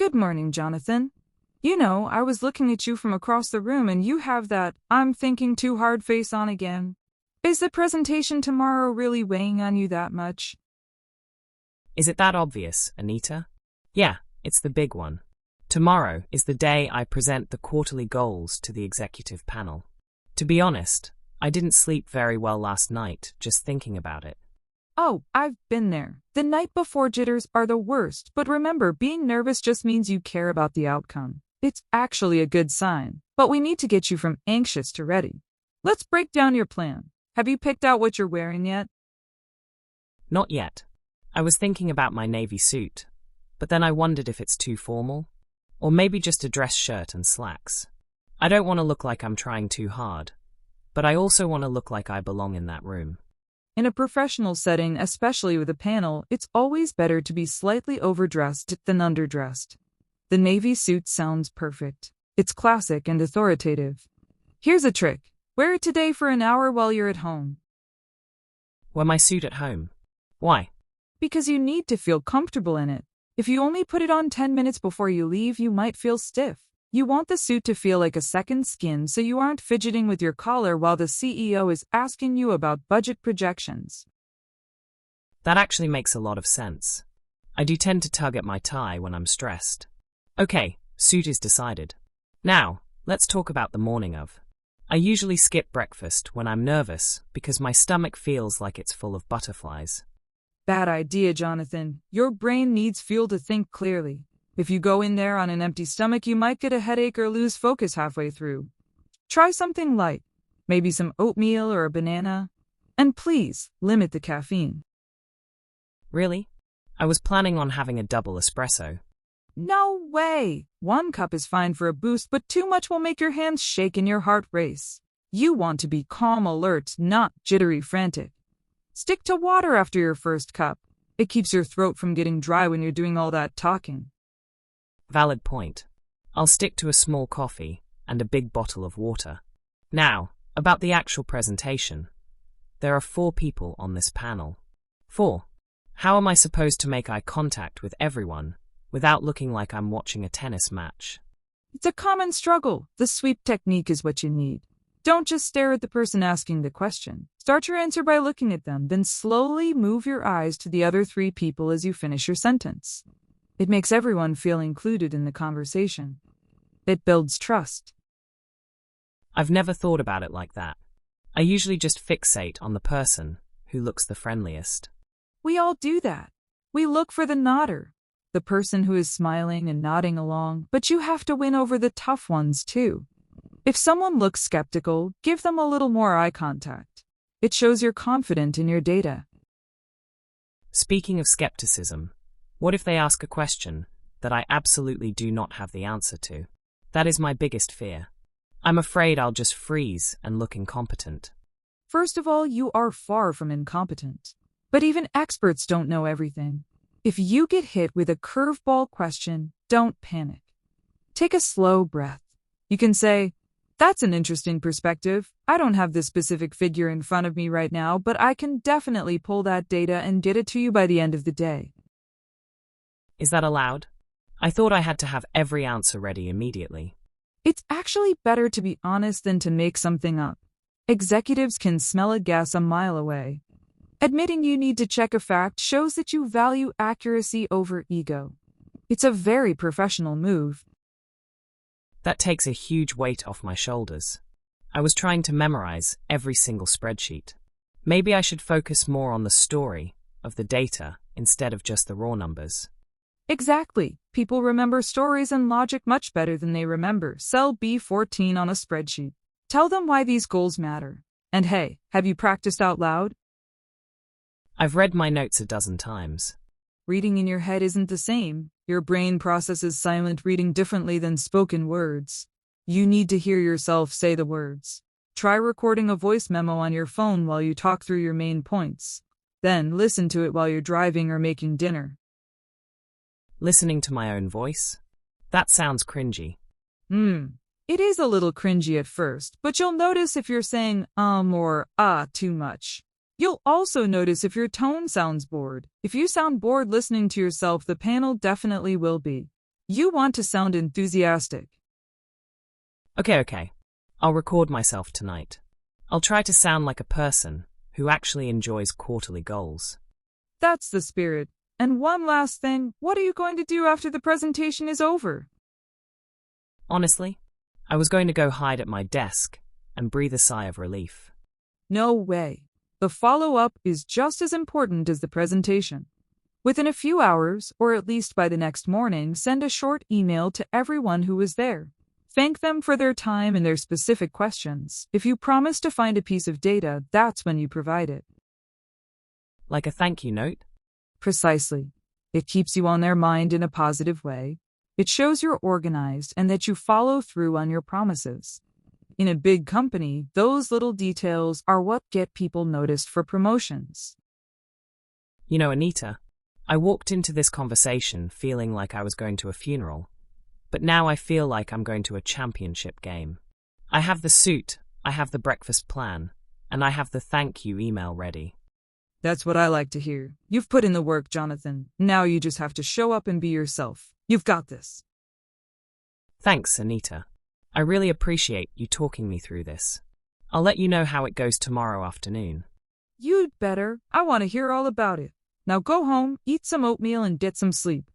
Good morning, Jonathan. You know, I was looking at you from across the room and you have that I'm thinking too hard face on again. Is the presentation tomorrow really weighing on you that much? Is it that obvious, Anita? Yeah, it's the big one. Tomorrow is the day I present the quarterly goals to the executive panel. To be honest, I didn't sleep very well last night just thinking about it. Oh, I've been there. The night before jitters are the worst, but remember, being nervous just means you care about the outcome. It's actually a good sign, but we need to get you from anxious to ready. Let's break down your plan. Have you picked out what you're wearing yet? Not yet. I was thinking about my navy suit, but then I wondered if it's too formal, or maybe just a dress shirt and slacks. I don't want to look like I'm trying too hard, but I also want to look like I belong in that room. In a professional setting, especially with a panel, it's always better to be slightly overdressed than underdressed. The navy suit sounds perfect. It's classic and authoritative. Here's a trick. Wear it today for an hour while you're at home. Wear my suit at home. Why? Because you need to feel comfortable in it. If you only put it on 10 minutes before you leave, you might feel stiff. You want the suit to feel like a second skin so you aren't fidgeting with your collar while the CEO is asking you about budget projections. That actually makes a lot of sense. I do tend to tug at my tie when I'm stressed. Okay, suit is decided. Now, let's talk about the morning of. I usually skip breakfast when I'm nervous because my stomach feels like it's full of butterflies. Bad idea, Jonathan. Your brain needs fuel to think clearly. If you go in there on an empty stomach, you might get a headache or lose focus halfway through. Try something light, maybe some oatmeal or a banana. And please, limit the caffeine. Really? I was planning on having a double espresso. No way! 1 cup is fine for a boost, but too much will make your hands shake and your heart race. You want to be calm, alert, not jittery, frantic. Stick to water after your first cup. It keeps your throat from getting dry when you're doing all that talking. Valid point. I'll stick to a small coffee and a big bottle of water. Now, about the actual presentation. There are 4 people on this panel. 4. How am I supposed to make eye contact with everyone without looking like I'm watching a tennis match? It's a common struggle. The sweep technique is what you need. Don't just stare at the person asking the question. Start your answer by looking at them, then slowly move your eyes to the other 3 people as you finish your sentence. It makes everyone feel included in the conversation. It builds trust. I've never thought about it like that. I usually just fixate on the person who looks the friendliest. We all do that. We look for the nodder, the person who is smiling and nodding along, but you have to win over the tough ones too. If someone looks skeptical, give them a little more eye contact. It shows you're confident in your data. Speaking of skepticism, what if they ask a question that I absolutely do not have the answer to? That is my biggest fear. I'm afraid I'll just freeze and look incompetent. First of all, you are far from incompetent. But even experts don't know everything. If you get hit with a curveball question, don't panic. Take a slow breath. You can say, "That's an interesting perspective. I don't have this specific figure in front of me right now, but I can definitely pull that data and get it to you by the end of the day." Is that allowed? I thought I had to have every answer ready immediately. It's actually better to be honest than to make something up. Executives can smell a gas a mile away. Admitting you need to check a fact shows that you value accuracy over ego. It's a very professional move. That takes a huge weight off my shoulders. I was trying to memorize every single spreadsheet. Maybe I should focus more on the story of the data instead of just the raw numbers. Exactly. People remember stories and logic much better than they remember cell B14 on a spreadsheet. Tell them why these goals matter. And hey, have you practiced out loud? I've read my notes a dozen times. Reading in your head isn't the same. Your brain processes silent reading differently than spoken words. You need to hear yourself say the words. Try recording a voice memo on your phone while you talk through your main points. Then listen to it while you're driving or making dinner. Listening to my own voice? That sounds cringy. It is a little cringy at first, but you'll notice if you're saying or too much. You'll also notice if your tone sounds bored. If you sound bored listening to yourself, the panel definitely will be. You want to sound enthusiastic. Okay. I'll record myself tonight. I'll try to sound like a person who actually enjoys quarterly goals. That's the spirit. And one last thing, what are you going to do after the presentation is over? Honestly, I was going to go hide at my desk and breathe a sigh of relief. No way. The follow-up is just as important as the presentation. Within a few hours, or at least by the next morning, send a short email to everyone who was there. Thank them for their time and their specific questions. If you promise to find a piece of data, that's when you provide it. Like a thank you note? Precisely. It keeps you on their mind in a positive way. It shows you're organized and that you follow through on your promises. In a big company, those little details are what get people noticed for promotions. You know, Anita, I walked into this conversation feeling like I was going to a funeral, but now I feel like I'm going to a championship game. I have the suit, I have the breakfast plan, and I have the thank you email ready. That's what I like to hear. You've put in the work, Johnathan. Now you just have to show up and be yourself. You've got this. Thanks, Anita. I really appreciate you talking me through this. I'll let you know how it goes tomorrow afternoon. You'd better. I want to hear all about it. Now go home, eat some oatmeal, and get some sleep.